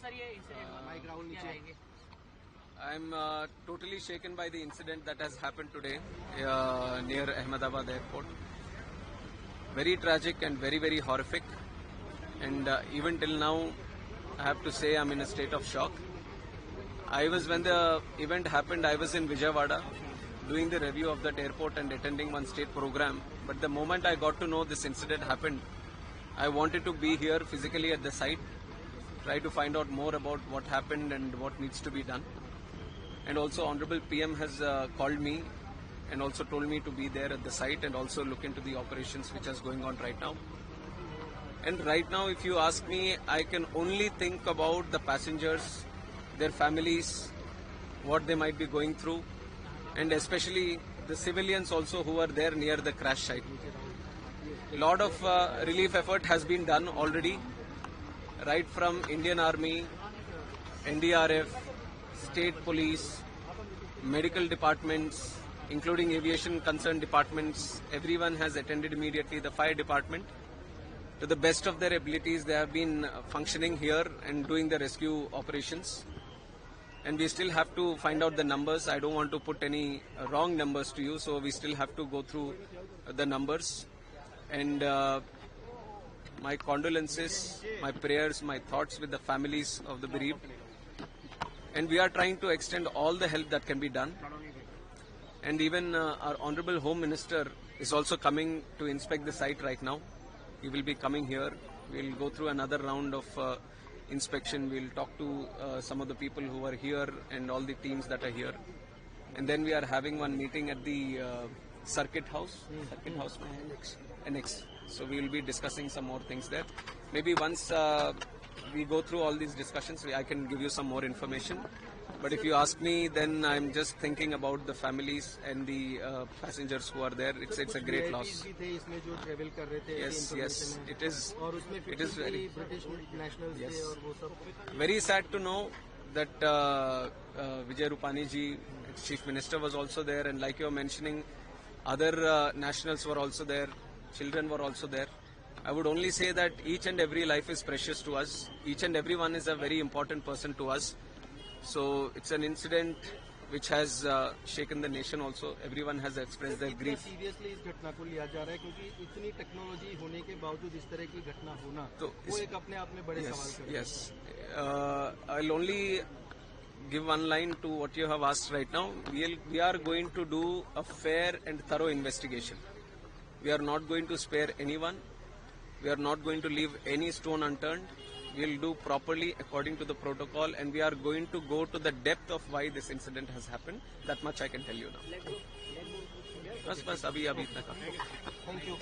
Sir ये incident I'm totally shaken by the incident that has happened today near Ahmedabad airport. Very tragic and very, very horrific. And even till now, I have to say I'm in a state of shock. When the event happened, I was in Vijayawada doing the review of that airport and attending one state program. But the moment I got to know this incident happened, I wanted to be here physically at the site, try to find out more about what happened and what needs to be done. And also Honorable PM has called me and also told me to be there at the site and also look into the operations which is going on right now. And right now, if you ask me, I can only think about the passengers, their families, what they might be going through, and especially the civilians also who are there near the crash site. A lot of relief effort has been done already, right from Indian Army, NDRF, state police, medical departments, including aviation concerned departments. Everyone has attended immediately. The fire department, to the best of their abilities, they have been functioning here and doing the rescue operations. And we still have to find out the numbers. I don't want to put any wrong numbers to you, so we still have to go through the numbers. And my condolences, my prayers, my thoughts with the families of the bereaved. And we are trying to extend all the help that can be done. And even our Honorable Home Minister is also coming to inspect the site right now. He will be coming here. We'll go through another round of inspection. We'll talk to some of the people who are here and all the teams that are here. And then we are having one meeting at the Circuit House. Circuit House? Annex. So we will be discussing some more things there. Maybe once we go through all these discussions, I can give you some more information. But if you ask me, then I'm just thinking about the families and the passengers who are there. It's a great loss. Yes, it is very, yes, very sad to know that Vijay Rupani ji, Chief Minister, was also there, and like you were mentioning, other nationals were also there, children were also there. I would only say that each and every life is precious to us. Each and every one is a very important person to us. So it's an incident which has shaken the nation also. Everyone has expressed their grief. Seriously इस घटना को लिया जा रहा है क्योंकि इतनी technology होने के बावजूद इस तरह की घटना होना तो वो एक अपने आप में बड़े सवाल करता है. Yes. I'll only give one line to what you have asked right now. We are going to do a fair and thorough investigation. We are not going to spare anyone. We are not going to leave any stone unturned. We will do properly according to the protocol, and we are going to go to the depth of why this incident has happened. That much I can tell you now. बस अभी इतना. Thank you.